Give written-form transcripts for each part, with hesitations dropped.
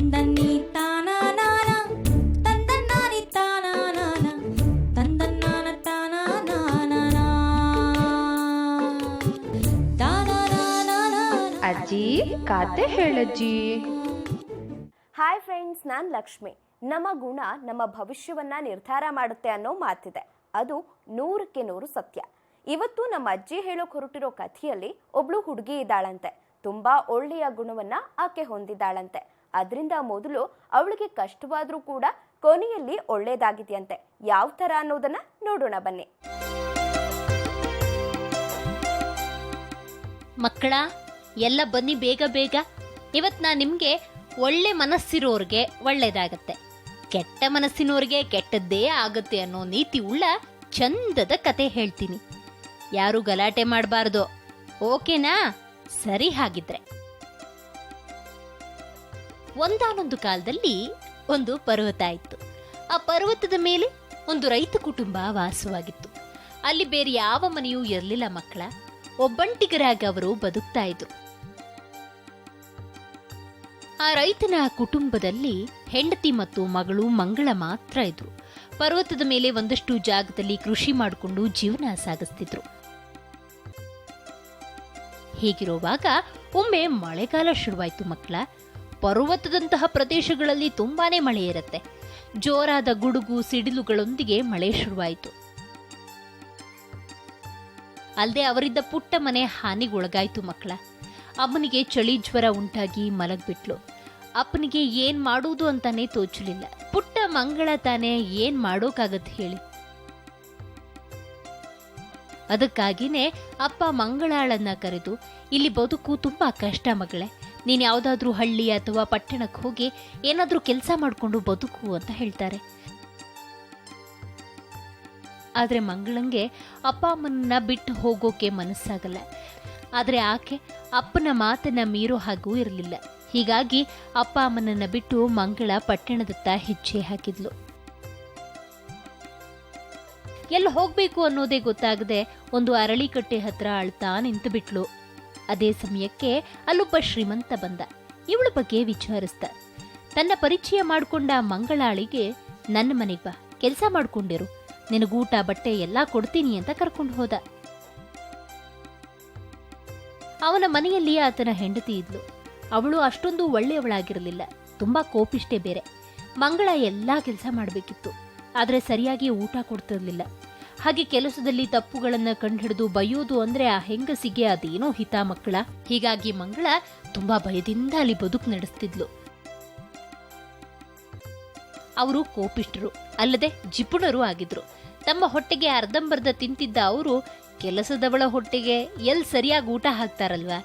ತಂದನ್ನಿ ತಾನಾನಾನ ತಂದನ್ನಾನಿ ತಾನಾನಾನ ತಂದನ್ನಾನ ತಾನಾನಾನ ತಾನಾನಾನ. ಅಜ್ಜಿ ಕತೆ ಹೇಳಜ್ಜಿ. Hi friends, ನಾನು ಲಕ್ಷ್ಮಿ. ನಮ್ಮ ಗುಣ ನಮ್ಮ ಭವಿಷ್ಯವನ್ನ ನಿರ್ಧಾರ ಮಾಡುತ್ತೆ ಅನ್ನೋ ಮಾತಿದೆ. ಅದು 100ಕ್ಕೆ 100 ಸತ್ಯ. ಇವತ್ತು ನಮ್ಮ ಅಜ್ಜಿ ಹೇಳೋಕ್ ಹೊರಟಿರೋ ಕಥೆಯಲ್ಲಿ ಒಬ್ಳು ಹುಡುಗಿ ಇದ್ದಾಳಂತೆ. ತುಂಬಾ ಒಳ್ಳೆಯ ಗುಣವನ್ನ ಆಕೆ ಹೊಂದಿದ್ದಾಳಂತೆ. ಅದರಿಂದ ಮೊದಲು ಅವಳಿಗೆ ಕಷ್ಟವಾದ್ರೂ ಕೂಡ ಕೊನೆಯಲ್ಲಿ ಒಳ್ಳೇದಾಗಿದೆಯಂತೆ. ಯಾವ ತರ ಅನ್ನೋದನ್ನ ನೋಡೋಣ ಬನ್ನಿ. ಮಕ್ಕಳ ಎಲ್ಲ ಬನ್ನಿ ಬೇಗ ಬೇಗ. ಇವತ್ತು ನಾನು ನಿಮಗೆ ಒಳ್ಳೆ ಮನಸ್ಸಿರೋರ್ಗೆ ಒಳ್ಳೇದಾಗತ್ತೆ, ಕೆಟ್ಟ ಮನಸ್ಸಿನವ್ರಿಗೆ ಕೆಟ್ಟದ್ದೇ ಆಗತ್ತೆ ಅನ್ನೋ ನೀತಿ ಉಳ್ಳ ಚಂದದ ಕತೆ ಹೇಳ್ತೀನಿ. ಯಾರು ಗಲಾಟೆ ಮಾಡಬಾರ್ದು, ಓಕೆನಾ? ಸರಿ, ಹಾಗಿದ್ರೆ. ಒಂದಾನೊಂದು ಕಾಲದಲ್ಲಿ ಒಂದು ಪರ್ವತ ಇತ್ತು. ಆ ಪರ್ವತದ ಮೇಲೆ ಒಂದು ರೈತ ಕುಟುಂಬ ವಾಸವಾಗಿತ್ತು. ಅಲ್ಲಿ ಬೇರೆ ಯಾವ ಮನೆಯೂ ಇರಲಿಲ್ಲ ಮಕ್ಕಳ. ಒಬ್ಬಂಟಿಗರಾಗಿ ಅವರು ಬದುಕ್ತಾ ಇದ್ರು. ಆ ರೈತನ ಕುಟುಂಬದಲ್ಲಿ ಹೆಂಡತಿ ಮತ್ತು ಮಗಳು ಮಂಗಳ ಮಾತ್ರ ಇದ್ರು. ಪರ್ವತದ ಮೇಲೆ ಒಂದಷ್ಟು ಜಾಗದಲ್ಲಿ ಕೃಷಿ ಮಾಡಿಕೊಂಡು ಜೀವನ ಸಾಗಿಸ್ತಿದ್ರು. ಹೀಗಿರುವಾಗ ಒಮ್ಮೆ ಮಳೆಗಾಲ ಶುರುವಾಯ್ತು ಮಕ್ಕಳ. ಪರ್ವತದಂತಹ ಪ್ರದೇಶಗಳಲ್ಲಿ ತುಂಬಾನೇ ಮಳೆ ಇರುತ್ತೆ. ಜೋರಾದ ಗುಡುಗು ಸಿಡಿಲುಗಳೊಂದಿಗೆ ಮಳೆ ಶುರುವಾಯಿತು. ಅಲ್ಲದೆ ಅವರಿದ್ದ ಪುಟ್ಟ ಮನೆ ಹಾನಿಗೊಳಗಾಯ್ತು ಮಕ್ಕಳ. ಅಮ್ಮನಿಗೆ ಚಳಿ ಜ್ವರ ಉಂಟಾಗಿ ಮಲಗ್ಬಿಟ್ಲು. ಅಪ್ಪನಿಗೆ ಏನ್ ಮಾಡುವುದು ಅಂತಾನೆ ತೋಚಲಿಲ್ಲ. ಪುಟ್ಟ ಮಂಗಳ ತಾನೇ ಏನ್ ಮಾಡೋಕಾಗತ್ತೆ ಹೇಳಿ. ಅದಕ್ಕಾಗಿನೇ ಅಪ್ಪ ಮಂಗಳಾಳನ್ನ ಕರೆದು, ಇಲ್ಲಿ ಬದುಕು ತುಂಬಾ ಕಷ್ಟ ಮಗಳೇ, ನೀನ್ ಯಾವ್ದಾದ್ರೂ ಹಳ್ಳಿ ಅಥವಾ ಪಟ್ಟಣಕ್ಕೆ ಹೋಗಿ ಏನಾದ್ರೂ ಕೆಲಸ ಮಾಡ್ಕೊಂಡು ಬದುಕು ಅಂತ ಹೇಳ್ತಾರೆ. ಆದ್ರೆ ಮಂಗಳಂಗೆ ಅಪ್ಪ ಅಮ್ಮನ ಬಿಟ್ಟು ಹೋಗೋಕೆ ಮನಸ್ಸಾಗಲ್ಲ. ಆದ್ರೆ ಆಕೆ ಅಪ್ಪನ ಮಾತನ್ನ ಮೀರೋ ಹಾಗೂ ಇರಲಿಲ್ಲ. ಹೀಗಾಗಿ ಅಪ್ಪ ಅಮ್ಮನನ್ನ ಬಿಟ್ಟು ಮಂಗಳ ಪಟ್ಟಣದತ್ತ ಹೆಜ್ಜೆ ಹಾಕಿದ್ಲು. ಎಲ್ಲ ಹೋಗ್ಬೇಕು ಅನ್ನೋದೇ ಗೊತ್ತಾಗದೆ ಒಂದು ಅರಳಿಕಟ್ಟೆ ಹತ್ರ ಅಳ್ತಾ ನಿಂತು ಬಿಟ್ಲು. ಅದೇ ಸಮಯಕ್ಕೆ ಅಲ್ಲೊಬ್ಬ ಶ್ರೀಮಂತ ಬಂದ. ಇವಳ ಬಗ್ಗೆ ವಿಚಾರಿಸ್ದ. ತನ್ನ ಪರಿಚಯ ಮಾಡಿಕೊಂಡ ಮಂಗಳಾಳಿಗೆ, ನನ್ನ ಮನೆಗೆ ಬಾ, ಕೆಲಸ ಮಾಡ್ಕೊಂಡಿರು, ನಿನಗೂಟ ಬಟ್ಟೆ ಎಲ್ಲಾ ಕೊಡ್ತೀನಿ ಅಂತ ಕರ್ಕೊಂಡು ಹೋದ. ಅವನ ಮನೆಯಲ್ಲಿ ಆತನ ಹೆಂಡತಿ ಇದ್ಲು. ಅವಳು ಅಷ್ಟೊಂದು ಒಳ್ಳೆಯವಳಾಗಿರಲಿಲ್ಲ, ತುಂಬಾ ಕೋಪಿಷ್ಟೇ ಬೇರೆ. ಮಂಗಳ ಎಲ್ಲಾ ಕೆಲಸ ಮಾಡಬೇಕಿತ್ತು, ಆದ್ರೆ ಸರಿಯಾಗಿ ಊಟ ಕೊಡ್ತಿರ್ಲಿಲ್ಲ. ಹಾಗೆ ಕೆಲಸದಲ್ಲಿ ತಪ್ಪುಗಳನ್ನ ಕಂಡುಹಿಡಿದು ಬೈಯೋದು ಅಂದ್ರೆ ಆ ಹೆಂಗಸಿಗೆ ಅದೇನೋ ಹಿತ ಮಕ್ಕಳ. ಹೀಗಾಗಿ ಮಂಗಳ ತುಂಬಾ ಭಯದಿಂದ ಅಲ್ಲಿ ಬದುಕು ನಡೆಸ್ತಿದ್ಲು. ಅವರು ಕೋಪಿಷ್ಟರು ಅಲ್ಲದೆ ಜಿಪುಣರು ಆಗಿದ್ರು. ತಮ್ಮ ಹೊಟ್ಟೆಗೆ ಅರ್ಧಂಬರ್ಧ ತಿಂತಿದ್ದ ಅವರು ಕೆಲಸದವಳ ಹೊಟ್ಟೆಗೆ ಎಲ್ ಸರಿಯಾಗಿ ಊಟ ಹಾಕ್ತಾರಲ್ವಾ.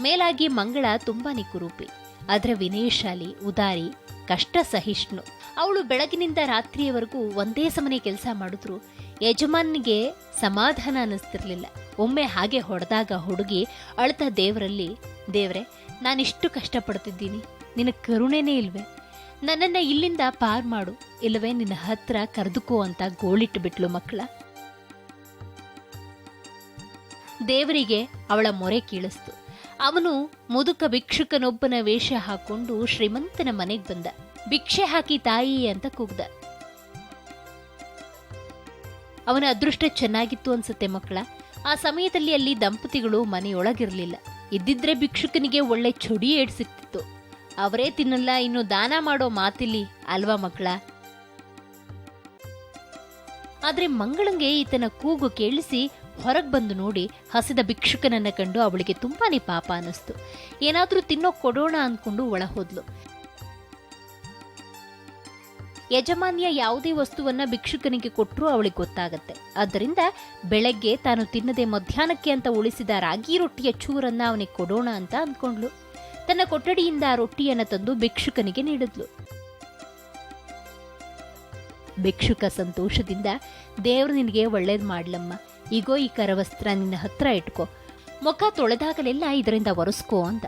ಮೇಲಾಗಿ ಮಂಗಳ ತುಂಬಾ ನಿಕುರೂಪಿ, ಆದ್ರೆ ವಿನಯಶಾಲಿ, ಉದಾರಿ, ಕಷ್ಟ ಸಹಿಷ್ಣು. ಅವಳು ಬೆಳಗಿನಿಂದ ರಾತ್ರಿಯವರೆಗೂ ಒಂದೇ ಸಮನೆ ಕೆಲಸ ಮಾಡಿದ್ರು ಯಜಮಾನಿಗೆ ಸಮಾಧಾನ ಅನ್ನಿಸ್ತಿರ್ಲಿಲ್ಲ. ಒಮ್ಮೆ ಹಾಗೆ ಹೊಡೆದಾಗ ಹುಡುಗಿ ಅಳ್ತಾ ದೇವರಲ್ಲಿ, ದೇವ್ರೆ, ನಾನಿಷ್ಟು ಕಷ್ಟಪಡ್ತಿದ್ದೀನಿ, ನಿನ್ನ ಕರುಣೆನೇ ಇಲ್ವೇ? ನನ್ನನ್ನ ಇಲ್ಲಿಂದ ಪಾರ್ ಮಾಡು, ಇಲ್ಲವೇ ನಿನ್ನ ಹತ್ರ ಕರೆದುಕೋ ಅಂತ ಗೋಳಿಟ್ಟು ಬಿಟ್ಲು ಮಕ್ಕಳ. ದೇವರಿಗೆ ಅವಳ ಮೊರೆ ಕೀಳಿಸ್ತು. ಅವನು ಮುದುಕ ಭಿಕ್ಷುಕನೊಬ್ಬನ ವೇಷ ಹಾಕೊಂಡು ಶ್ರೀಮಂತನ ಮನೆಗೆ ಬಂದ. ಭಿಕ್ಷೆ ಹಾಕಿ ತಾಯಿ ಅಂತ ಕೂಗ್ದ. ಅವನ ಅದೃಷ್ಟ ಚೆನ್ನಾಗಿತ್ತು ಅನ್ಸುತ್ತೆ ಮಕ್ಕಳ. ಆ ಸಮಯದಲ್ಲಿ ಅಲ್ಲಿ ದಂಪತಿಗಳು ಮನೆಯೊಳಗಿರ್ಲಿಲ್ಲ. ಇದ್ದಿದ್ರೆ ಭಿಕ್ಷುಕನಿಗೆ ಒಳ್ಳೆ ಚೊಡಿ ಏಡ್ ಸಿಕ್ತಿತ್ತು. ಅವರೇ ತಿನ್ನಲ್ಲ, ಇನ್ನು ದಾನ ಮಾಡೋ ಮಾತಿಲ್ಲಿ ಅಲ್ವಾ ಮಕ್ಕಳ. ಆದ್ರೆ ಮಂಗಳಂಗೆ ಈತನ ಕೂಗು ಕೇಳಿಸಿ ಹೊರಗೆ ಬಂದು ನೋಡಿ ಹಸಿದ ಭಿಕ್ಷುಕನನ್ನ ಕಂಡು ಅವಳಿಗೆ ತುಂಬಾನೇ ಪಾಪ ಅನ್ನಿಸ್ತು. ಏನಾದ್ರೂ ತಿನ್ನೋ ಕೊಡೋಣ ಅಂದ್ಕೊಂಡು ಒಳ ಹೋದ್ಲು. ಯಜಮಾನ್ಯ ಯಾವುದೇ ವಸ್ತುವನ್ನ ಭಿಕ್ಷುಕನಿಗೆ ಕೊಟ್ಟರೂ ಅವಳಿಗೆ ಗೊತ್ತಾಗತ್ತೆ. ಆದ್ದರಿಂದ ಬೆಳಗ್ಗೆ ತಾನು ತಿನ್ನದೆ ಮಧ್ಯಾಹ್ನಕ್ಕೆ ಅಂತ ಉಳಿಸಿದ ರಾಗಿ ರೊಟ್ಟಿಯ ಚೂರನ್ನ ಅವನಿಗೆ ಕೊಡೋಣ ಅಂತ ಅಂದ್ಕೊಂಡ್ಲು. ತನ್ನ ಕೊಠಡಿಯಿಂದ ಆ ರೊಟ್ಟಿಯನ್ನ ತಂದು ಭಿಕ್ಷುಕನಿಗೆ ನೀಡಿದ್ಲು. ಭಿಕ್ಷುಕ ಸಂತೋಷದಿಂದ, ದೇವ್ರು ನಿನಗೆ ಒಳ್ಳೇದ್ ಮಾಡ್ಲಮ್ಮ, ಈಗೋ ಈ ಕರವಸ್ತ್ರ ನಿನ್ನ ಹತ್ರ ಇಟ್ಕೋ, ಮುಖ ತೊಳೆದಾಗಲೆಲ್ಲ ಇದರಿಂದ ಒರೆಸ್ಕೋ ಅಂತ.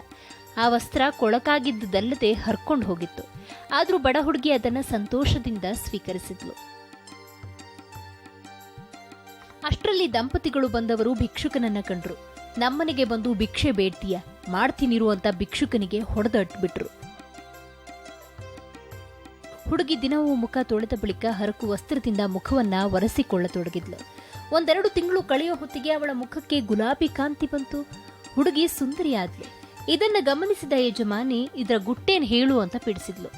ಆ ವಸ್ತ್ರ ಕೊಳಕಾಗಿದ್ದಲ್ಲದೆ ಹರ್ಕೊಂಡು ಹೋಗಿತ್ತು. ಆದ್ರೂ ಬಡ ಹುಡುಗಿ ಅದನ್ನ ಸಂತೋಷದಿಂದ ಸ್ವೀಕರಿಸಿದ್ಲು. ಅಷ್ಟರಲ್ಲಿ ದಂಪತಿಗಳು ಬಂದವರು ಭಿಕ್ಷುಕನನ್ನ ಕಂಡ್ರು. ನಮ್ಮನೆಗೆ ಬಂದು ಭಿಕ್ಷೆ ಬೇಡ್ತೀಯ, ಮಾಡ್ತೀನಿರು ಅಂತ ಭಿಕ್ಷುಕನಿಗೆ ಹೊಡೆದಟ್ಬಿಟ್ರು. ಹುಡುಗಿ ದಿನವೂ ಮುಖ ತೊಳೆದ ಬಳಿಕ ಹರಕು ವಸ್ತ್ರದಿಂದ ಮುಖವನ್ನ ಒರೆಸಿಕೊಳ್ಳತೊಡಗಿದ್ಲು. 1-2 ತಿಂಗಳು ಕಳೆಯೋ ಹೊತ್ತಿಗೆ ಅವಳ ಮುಖಕ್ಕೆ ಗುಲಾಬಿ ಕಾಂತಿ ಬಂತು. ಹುಡುಗಿ ಸುಂದರಿಯಾದ್ಲು. ಇದನ್ನ ಗಮನಿಸಿದ ಯಜಮಾನಿ ಇದರ ಗುಟ್ಟೇನ್ ಹೇಳು ಅಂತ ಪೀಡಿಸಿದ್ಲು.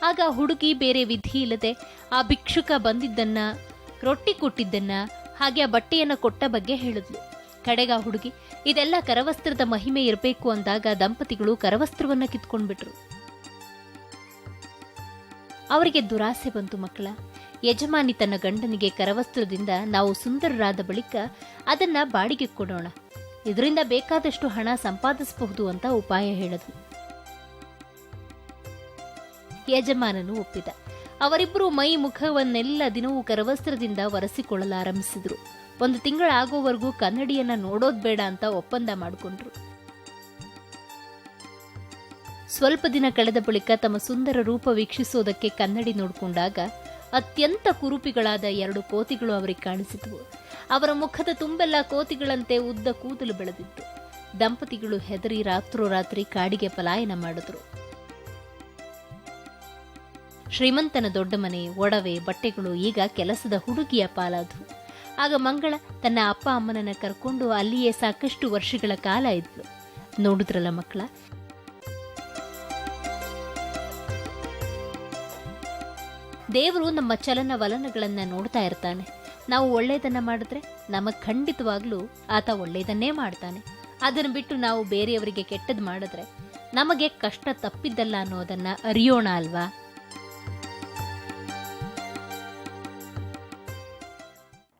ಆಗ ಹುಡುಗಿ ಬೇರೆ ವಿಧಿ ಇಲ್ಲದೆ ಆ ಭಿಕ್ಷುಕ ಬಂದಿದ್ದನ್ನ, ರೊಟ್ಟಿ ಕೊಟ್ಟಿದ್ದನ್ನ, ಹಾಗೆ ಆ ಬಟ್ಟೆಯನ್ನ ಕೊಟ್ಟ ಬಗ್ಗೆ ಹೇಳಿದ್ಲು. ಕಡೆಗ ಹುಡುಗಿ ಇದೆಲ್ಲ ಕರವಸ್ತ್ರದ ಮಹಿಮೆ ಇರಬೇಕು ಅಂದಾಗ ದಂಪತಿಗಳು ಕರವಸ್ತ್ರವನ್ನ ಕಿತ್ಕೊಂಡ್ಬಿಟ್ರು. ಅವರಿಗೆ ದುರಾಸೆ ಬಂತು ಮಕ್ಕಳ. ಯಜಮಾನಿ ತನ್ನ ಗಂಡನಿಗೆ ಕರವಸ್ತ್ರದಿಂದ ನಾವು ಸುಂದರರಾದ ಬಳಿಕ ಅದನ್ನ ಬಾಡಿಗೆ ಕೊಡೋಣ, ಇದರಿಂದ ಬೇಕಾದಷ್ಟು ಹಣ ಸಂಪಾದಿಸಬಹುದು ಅಂತ ಉಪಾಯ ಹೇಳಿದ್ರು. ಯಜಮಾನನು ಒಪ್ಪಿದ. ಅವರಿಬ್ಬರು ಮೈ ಮುಖವನ್ನೆಲ್ಲ ದಿನವೂ ಕರವಸ್ತ್ರದಿಂದ ಒರೆಸಿಕೊಳ್ಳಲಾರಂಭಿಸಿದ್ರು. 1 ತಿಂಗಳಾಗೋವರೆಗೂ ಕನ್ನಡಿಯನ್ನ ನೋಡೋದ್ ಬೇಡ ಅಂತ ಒಪ್ಪಂದ ಮಾಡಿಕೊಂಡ್ರು. ಸ್ವಲ್ಪ ದಿನ ಕಳೆದ ಬಳಿಕ ತಮ್ಮ ಸುಂದರ ರೂಪ ವೀಕ್ಷಿಸೋದಕ್ಕೆ ಕನ್ನಡಿ ನೋಡಿಕೊಂಡಾಗ ಅತ್ಯಂತ ಕುರುಪಿಗಳಾದ 2 ಕೋತಿಗಳು ಅವರಿಗೆ ಕಾಣಿಸಿದ್ವು. ಅವರ ಮುಖದ ತುಂಬೆಲ್ಲ ಕೋತಿಗಳಂತೆ ಉದ್ದ ಕೂದಲು ಬೆಳೆದಿತ್ತು. ದಂಪತಿಗಳು ಹೆದರಿ ರಾತ್ರೋರಾತ್ರಿ ಕಾಡಿಗೆ ಪಲಾಯನ ಮಾಡಿದ್ರು. ಶ್ರೀಮಂತನ ದೊಡ್ಡ ಮನೆ, ಒಡವೆ, ಬಟ್ಟೆಗಳು ಈಗ ಕೆಲಸದ ಹುಡುಗಿಯ ಪಾಲಾದವು. ಆಗ ಮಂಗಳ ತನ್ನ ಅಪ್ಪ ಅಮ್ಮನನ್ನ ಕರ್ಕೊಂಡು ಅಲ್ಲಿಯೇ ಸಾಕಷ್ಟು ವರ್ಷಗಳ ಕಾಲ ಇದ್ಲು. ನೋಡಿದ್ರಲ್ಲ ಮಕ್ಕಳ, ದೇವರು ನಮ್ಮ ಚಲನ ವಲನಗಳನ್ನ ನೋಡ್ತಾ ಇರ್ತಾನೆ. ನಾವು ಒಳ್ಳೇದನ್ನ ಮಾಡಿದ್ರೆ ನಮಗ್ ಖಂಡಿತವಾಗ್ಲೂ ಆತ ಒಳ್ಳೇದನ್ನೇ ಮಾಡ್ತಾನೆ. ಅದನ್ನು ಬಿಟ್ಟು ನಾವು ಬೇರೆಯವರಿಗೆ ಕೆಟ್ಟದ್ ಮಾಡಿದ್ರೆ ನಮಗೆ ಕಷ್ಟ ತಪ್ಪಿದ್ದಲ್ಲ ಅನ್ನೋದನ್ನ ಅರಿಯೋಣ ಅಲ್ವಾ?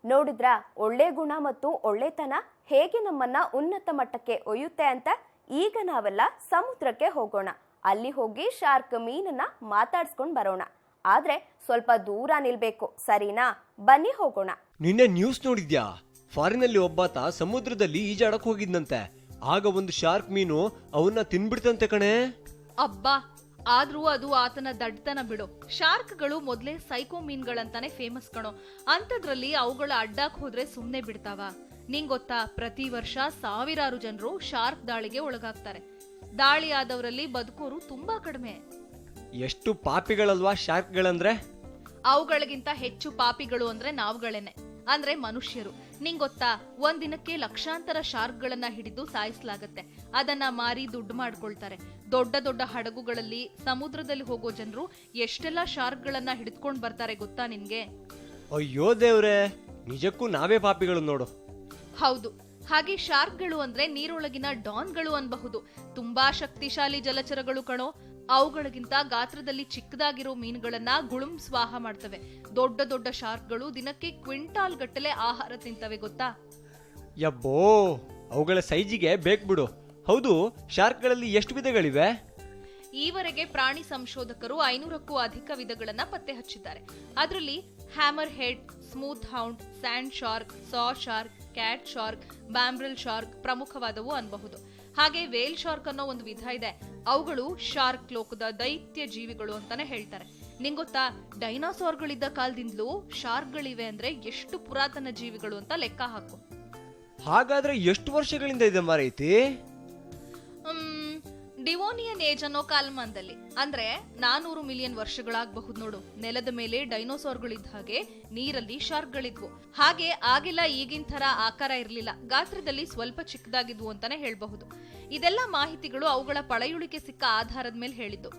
ನೋಡಿದ್ರಾ ಒಳ್ಳೆ ಗುಣ ಮತ್ತು ಒಳ್ಳೆತನ ಹೇಗೆ ನಮ್ಮನ್ನ ಉನ್ನತ ಮಟ್ಟಕ್ಕೆ ಒಯ್ಯುತ್ತೆ ಅಂತ. ಈಗ ನಾವೆಲ್ಲ ಸಮುದ್ರಕ್ಕೆ ಹೋಗೋಣ. ಅಲ್ಲಿ ಹೋಗಿ ಶಾರ್ಕ್ ಮೀನನ್ನ ಮಾತಾಡ್ಸ್ಕೊಂಡ್ ಬರೋಣ. ಆದ್ರೆ ಸ್ವಲ್ಪ ದೂರ ನಿಲ್ಬೇಕು, ಸರಿನಾ? ಬನ್ನಿ ಹೋಗೋಣ. ನಿನ್ನೆ ನ್ಯೂಸ್ ನೋಡಿದ್ಯಾ? ಫಾರಿನಲ್ಲಿ ಒಬ್ಬಾತ ಸಮುದ್ರದಲ್ಲಿ ಈಜಾಡಕ್ ಹೋಗಿದ್ನಂತೆ. ಆಗ ಒಂದು ಶಾರ್ಕ್ ಮೀನು ಅವನ್ನ ತಿನ್ಬಿಡ್ತಂತೆ ಕಣೆ. ಅಬ್ಬಾ, ಆದ್ರೂ ಅದು ಆತನ ದಡ್ತನ ಬಿಡು. ಶಾರ್ಕ್ಗಳು ಮೊದ್ಲೇ ಸೈಕೋ ಮೀನ್ಗಳಂತಾನೆ ಫೇಮಸ್ ಕಣೋ. ಅಂತದ್ರಲ್ಲಿ ಅವುಗಳ ಅಡ್ಡಾಕ್ ಹೋದ್ರೆ ಸುಮ್ನೆ ಬಿಡ್ತಾವ? ನಿಂಗ್ ಗೊತ್ತಾ, ಪ್ರತಿ ವರ್ಷ ಸಾವಿರಾರು ಜನರು ಶಾರ್ಕ್ ದಾಳಿಗೆ ಒಳಗಾಗ್ತಾರೆ. ದಾಳಿ ಆದವರಲ್ಲಿ ಬದುಕೋರು ತುಂಬಾ ಕಡಿಮೆ. ಎಷ್ಟು ಪಾಪಿಗಳಲ್ವಾ ಶಾರ್ಕ್ಗಳಂದ್ರೆ? ಅವುಗಳಿಗಿಂತ ಹೆಚ್ಚು ಪಾಪಿಗಳು ಅಂದ್ರೆ ನಾವುಗಳೇನೆ, ಅಂದ್ರೆ ಮನುಷ್ಯರು. ನಿಂಗ್ ಗೊತ್ತಾ, ಒಂದಿನಕ್ಕೆ ಲಕ್ಷಾಂತರ ಶಾರ್ಕ್ಗಳನ್ನ ಹಿಡಿದು ಸಾಯಿಸಲಾಗತ್ತೆ. ಅದನ್ನ ಮಾರಿ ದುಡ್ಡು ಮಾಡ್ಕೊಳ್ತಾರೆ. ದೊಡ್ಡ ದೊಡ್ಡ ಹಡಗುಗಳಲ್ಲಿ ಸಮುದ್ರದಲ್ಲಿ ಹೋಗೋ ಜನರು ಎಷ್ಟೆಲ್ಲಾ ಶಾರ್ಕ್ಗಳನ್ನ ಹಿಡಿದುಕೊಂಡ್ ಬರ್ತಾರೆ ಗೊತ್ತಾ ನಿನ್ಗೆ? ಅಯ್ಯೋ ದೇವ್ರೆ, ನಿಜಕ್ಕೂ ನಾವೇ ಪಾಪಿಗಳು ನೋಡು. ಹೌದು. ಹಾಗೆ ಶಾರ್ಕ್ಗಳು ಅಂದ್ರೆ ನೀರೊಳಗಿನ ಡಾನ್ಗಳು ಅನ್ಬಹುದು. ತುಂಬಾ ಶಕ್ತಿಶಾಲಿ ಜಲಚರಗಳು ಕಣೋ. ಅವುಗಳಿಗಿಂತ ಗಾತ್ರದಲ್ಲಿ ಚಿಕ್ಕದಾಗಿರೋ ಮೀನುಗಳನ್ನ ಗುಳುಂ ಸ್ವಾಹ ಮಾಡ್ತವೆ. ದೊಡ್ಡ ದೊಡ್ಡ ಶಾರ್ಕ್ಗಳು ದಿನಕ್ಕೆ ಕ್ವಿಂಟಾಲ್ ಗಟ್ಟಲೆ ಆಹಾರ ತಿಂತವೆ ಗೊತ್ತಾ? ಯಬ್ಬೋ, ಅವುಗಳ ಸೈಜಿಗೆ ಬೇಕ್ಬಿಡು. ಹೌದು, ಶಾರ್ಕ್ಗಳಲ್ಲಿ ಎಷ್ಟು ವಿಧಗಳಿವೆ? ಈವರೆಗೆ ಪ್ರಾಣಿ ಸಂಶೋಧಕರು 500ಕ್ಕೂ ಅಧಿಕ ವಿಧಗಳನ್ನ ಪತ್ತೆ ಹಚ್ಚಿದ್ದಾರೆ. ಅದರಲ್ಲಿ hammer head, smooth hound, sand shark, saw shark, cat shark, bramble shark ಪ್ರಮುಖವಾದವು ಅನ್ಬಹುದು. ಹಾಗೆ ವೇಲ್ ಶಾರ್ಕ್ ಅನ್ನೋ ಒಂದು ವಿಧ ಇದೆ. ಅವುಗಳು ಶಾರ್ಕ್ ಲೋಕದ ದೈತ್ಯ ಜೀವಿಗಳು ಅಂತಾನೆ ಹೇಳ್ತಾರೆ. ನಿಂಗೊತ್ತಾ, ಡೈನಾಸಾರ್ಗಳಿದ್ದ ಕಾಲದಿಂದಲೂ ಶಾರ್ಕ್ಗಳಿವೆ ಅಂದ್ರೆ ಎಷ್ಟು ಪುರಾತನ ಜೀವಿಗಳು ಅಂತ ಲೆಕ್ಕ ಹಾಕು. ಹಾಗಾದ್ರೆ ಎಷ್ಟು ವರ್ಷಗಳಿಂದ ಇದೆ ಮಾರೈತಿ? ಡಿವೋನಿಯನ್ ಏಜ್ ಅನ್ನೋ ಕಾಲಮಾನದಲ್ಲಿ, ಅಂದ್ರೆ 400 ಮಿಲಿಯನ್ ವರ್ಷಗಳಾಗಬಹುದು ನೋಡು. ನೆಲದ ಮೇಲೆ ಡೈನೋಸಾರ್ಗಳಿದ್ದ ಹಾಗೆ ನೀರಲ್ಲಿ ಶಾರ್ಕ್ಗಳಿದ್ವು. ಹಾಗೆ ಆಗೆಲ್ಲ ಈಗಿನ ತರ ಆಕಾರ ಇರಲಿಲ್ಲ, ಗಾತ್ರದಲ್ಲಿ ಸ್ವಲ್ಪ ಚಿಕ್ಕದಾಗಿದ್ವು ಅಂತಾನೆ ಹೇಳ್ಬಹುದು. ಇದೆಲ್ಲ ಮಾಹಿತಿಗಳು ಅವುಗಳ ಪಳೆಯುಳಿಕೆ ಸಿಕ್ಕ ಆಧಾರದ ಮೇಲೆ ಹೇಳಿದ್ದು.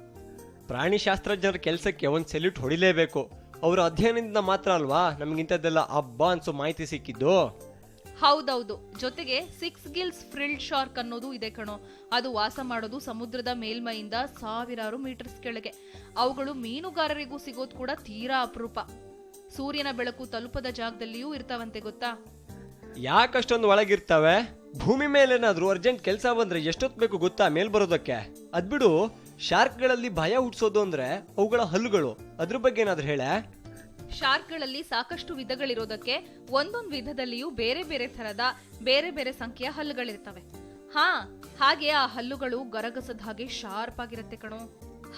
ಪ್ರಾಣಿಶಾಸ್ತ್ರಜ್ಞರ ಕೆಲಸಕ್ಕೆ ಒಂದ್ ಸೆಲ್ಯೂಟ್ ಹೊಡಿಲೇಬೇಕು. ಅವರ ಅಧ್ಯಯನದಿಂದ ಮಾತ್ರ ಅಲ್ವಾ ನಮ್ಗಿಂತದ್ದೆಲ್ಲ ಹಬ್ಬ ಅನ್ಸೋ ಮಾಹಿತಿ ಸಿಕ್ಕಿದ್ದು. ಹೌದೌದು. ಜೊತೆಗೆ 6 ಗಿಲ್ಸ್ ಫ್ರಿಲ್ಡ್ ಶಾರ್ಕ್ ಅನ್ನೋದು ಇದೆ ಕಣೋ. ಅದು ವಾಸ ಮಾಡೋದು ಸಮುದ್ರದ ಮೇಲ್ಮೈಯಿಂದ ಸಾವಿರಾರು ಮೀಟರ್ಸ್ ಕೆಳಗೆ. ಅವುಗಳು ಮೀನುಗಾರರಿಗೂ ಸಿಗೋದು ಕೂಡ ತೀರಾ ಅಪರೂಪ. ಸೂರ್ಯನ ಬೆಳಕು ತಲುಪದ ಜಾಗದಲ್ಲಿಯೂ ಇರ್ತಾವಂತೆ ಗೊತ್ತಾ? ಯಾಕಷ್ಟೊಂದು ಒಳಗಿರ್ತವೆ? ಭೂಮಿ ಮೇಲೇನಾದ್ರೂ ಅರ್ಜೆಂಟ್ ಕೆಲಸ ಬಂದ್ರೆ ಎಷ್ಟೊತ್ತು ಬೇಕು ಗೊತ್ತಾ ಮೇಲ್ ಬರೋದಕ್ಕೆ? ಅದ್ಬಿಡು, ಶಾರ್ಕ್ಗಳಲ್ಲಿ ಭಯ ಹುಟ್ಸೋದು ಅಂದ್ರೆ ಅವುಗಳ ಹಲ್ಲುಗಳು. ಅದ್ರ ಬಗ್ಗೆ ಏನಾದ್ರೂ ಹೇಳೆ? ಶಾರ್ಕ್ಗಳಲ್ಲಿ ಸಾಕಷ್ಟು ವಿಧಗಳಿರೋದಕ್ಕೆ ಒಂದೊಂದು ವಿಧದಲ್ಲಿಯೂ ಬೇರೆ ಬೇರೆ ತರದ ಬೇರೆ ಬೇರೆ ಸಂಖ್ಯೆಯ ಹಲ್ಲುಗಳಿರ್ತವೆ. ಹಾಗೆ ಆ ಹಲ್ಲುಗಳು ಗರಗಸದ ಹಾಗೆ ಶಾರ್ಪ್ ಆಗಿರುತ್ತೆ ಕಣೋ.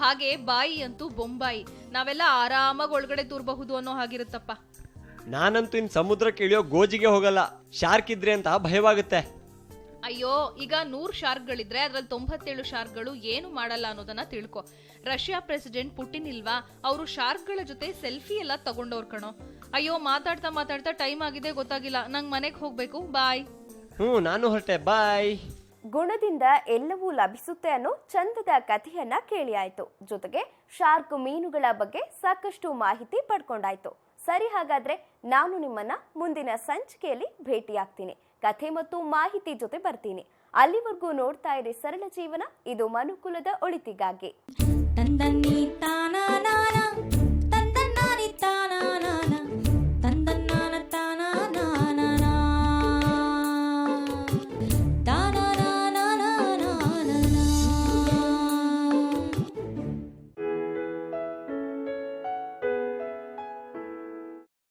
ಹಾಗೆ ಬಾಯಿ ಅಂತೂ ಬೊಂಬಾಯಿ, ನಾವೆಲ್ಲ ಆರಾಮಾಗಿ ಒಳಗಡೆ ತೂರ್ಬಹುದು ಅನ್ನೋ ಹಾಗಿರುತ್ತಪ್ಪ. ನಾನಂತೂ ಇನ್ ಸಮುದ್ರಕ್ಕೆ ಇಳಿಯೋ ಗೋಜಿಗೆ ಹೋಗಲ್ಲ, ಶಾರ್ಕ್ ಇದ್ರೆ ಅಂತ ಭಯವಾಗುತ್ತೆ. ಅಯ್ಯೋ, ಈಗ 100 ಶಾರ್ಕ್ಗಳಿದ್ರೆ ಅದ್ರಲ್ಲಿ 97 ಶಾರ್ಕ್ಗಳು ಏನು ಮಾಡಲ್ಲ ಅನ್ನೋದನ್ನ ತಿಳ್ಕೊ. ರಷ್ಯಾ ಪ್ರೆಸಿಡೆಂಟ್ ಪುಟಿನ್ ಇಲ್ವಾ, ಅವರು ಶಾರ್ಕ್ಗಳ ಜೊತೆ ಸೆಲ್ಫಿ ಎಲ್ಲ ತಗೊಂಡವ್ರು ಕಣೋ. ಅಯ್ಯೋ, ಮಾತಾಡ್ತಾ ಟೈಮ್ ಆಗಿದೆ ಗೊತ್ತಾಗಿಲ್ಲ. ನಂಗ್ ಮನೆಗೆ ಹೋಗ್ಬೇಕು. ಬಾಯ್. ನಾನು ಹೊರಟೆ. ಬಾಯ್. ಗುಣದಿಂದ ಎಲ್ಲವೂ ಲಭಿಸುತ್ತೆ ಅನ್ನೋ ಚಂದದ ಕಥೆಯನ್ನ ಕೇಳಿ ಆಯ್ತು. ಜೊತೆಗೆ ಶಾರ್ಕ್ ಮೀನುಗಳ ಬಗ್ಗೆ ಸಾಕಷ್ಟು ಮಾಹಿತಿ ಪಡ್ಕೊಂಡಾಯ್ತು. ಸರಿ, ಹಾಗಾದ್ರೆ ನಾನು ನಿಮ್ಮನ್ನ ಮುಂದಿನ ಸಂಚಿಕೆಯಲ್ಲಿ ಭೇಟಿಯಾಗ್ತೀನಿ. ಕಥೆ ಮತ್ತು ಮಾಹಿತಿ ಜೊತೆ ಬರ್ತೀನಿ. ಅಲ್ಲಿವರೆಗೂ ನೋಡ್ತಾ ಇರಿ ಸರಳ ಜೀವನ. ಇದು ಮನುಕುಲದ ಒಳಿತಿಗಾಗಿ. ತಂದನ್ನಿ